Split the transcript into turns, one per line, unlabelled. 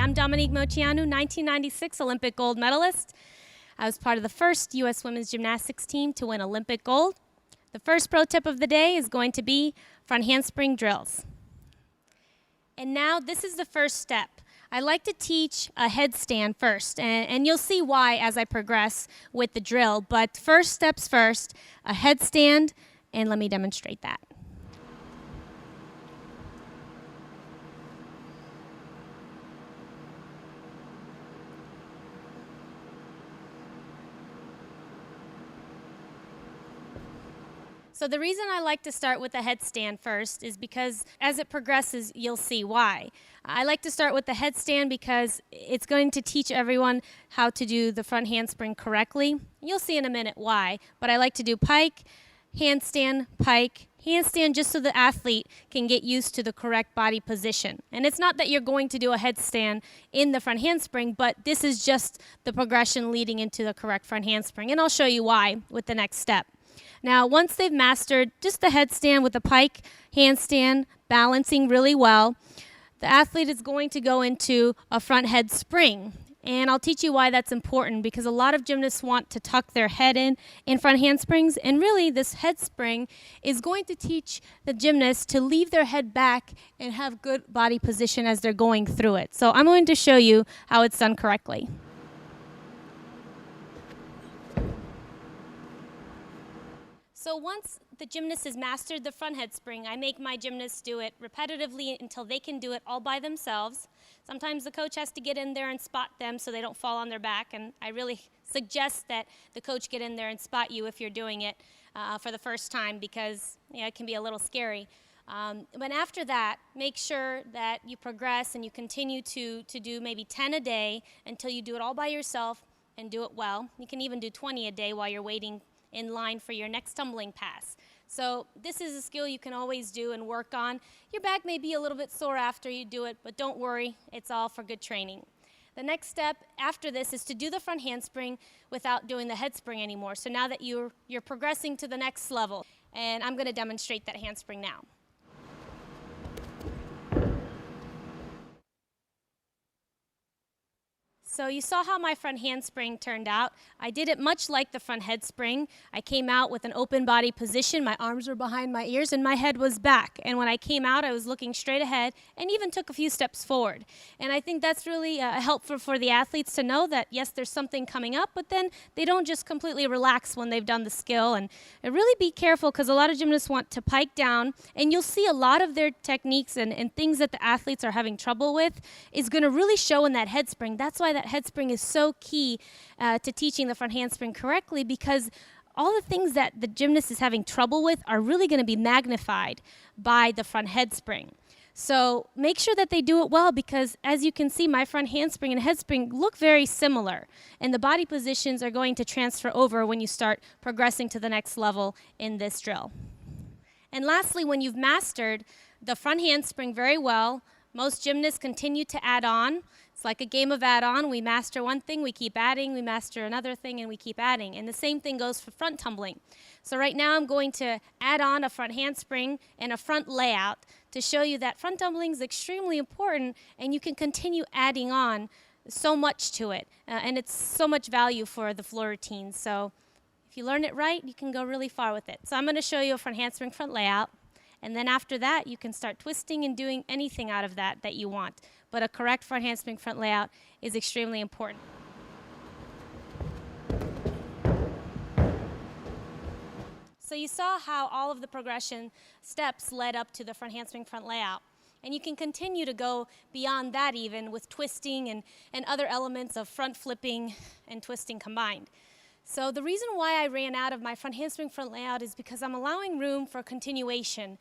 I'm Dominique Moceanu, 1996 Olympic gold medalist. I was part of the first U.S. women's gymnastics team to win Olympic gold. The first pro tip of the day is going to be front handspring drills. And now this is the first step. I like to teach a headstand first, and you'll see why as I progress with the drill. But first steps first, a headstand, and let me demonstrate that. So the reason I like to start with the headstand first is because as it progresses, you'll see why. I like to start with the headstand because it's going to teach everyone how to do the front handspring correctly. You'll see in a minute why, but I like to do pike, handstand, just so the athlete can get used to the correct body position. And it's not that you're going to do a headstand in the front handspring, but this is just the progression leading into the correct front handspring. And I'll show you why with the next step. Now, once they've mastered just the headstand with the pike, handstand, balancing really well, the athlete is going to go into a front head spring. And I'll teach you why that's important, because a lot of gymnasts want to tuck their head in front handsprings, and really this head spring is going to teach the gymnast to leave their head back and have good body position as they're going through it. So I'm going to show you how it's done correctly. So once the gymnast has mastered the front head spring, I make my gymnasts do it repetitively until they can do it all by themselves. Sometimes the coach has to get in there and spot them so they don't fall on their back, and I really suggest that the coach get in there and spot you if you're doing it for the first time, because it can be a little scary. But after that, make sure that you progress and you continue to do maybe 10 a day until you do it all by yourself and do it well. You can even do 20 a day while you're waiting in line for your next tumbling pass. So this is a skill you can always do and work on. Your back may be a little bit sore after you do it, but don't worry, it's all for good training. The next step after this is to do the front handspring without doing the head spring anymore. So now that you're progressing to the next level, and I'm going to demonstrate that handspring now. So you saw how my front handspring turned out. I did it much like the front head spring. I came out with an open body position. My arms were behind my ears and my head was back. And when I came out, I was looking straight ahead and even took a few steps forward. And I think that's really helpful for the athletes to know that, yes, there's something coming up, but then they don't just completely relax when they've done the skill. And really be careful, because a lot of gymnasts want to pike down, and you'll see a lot of their techniques and things that the athletes are having trouble with is going to really show in that head spring. That's why that head spring is so key to teaching the front handspring correctly, because all the things that the gymnast is having trouble with are really going to be magnified by the front head spring. So make sure that they do it well, because as you can see, my front handspring and head spring look very similar, and the body positions are going to transfer over when you start progressing to the next level in this drill. And lastly, when you've mastered the front handspring very well, most gymnasts continue to add on. It's like a game of add-on. We master one thing, we keep adding, we master another thing, and we keep adding. And the same thing goes for front tumbling. So right now I'm going to add on a front handspring and a front layout to show you that front tumbling is extremely important, and you can continue adding on so much to it. And it's so much value for the floor routine. So if you learn it right, you can go really far with it. So I'm going to show you a front handspring, front layout. And then after that, you can start twisting and doing anything out of that you want. But a correct front handspring, front layout is extremely important. So you saw how all of the progression steps led up to the front handspring, front layout. And you can continue to go beyond that even with twisting and other elements of front flipping and twisting combined. So the reason why I ran out of my front handspring, front layout is because I'm allowing room for continuation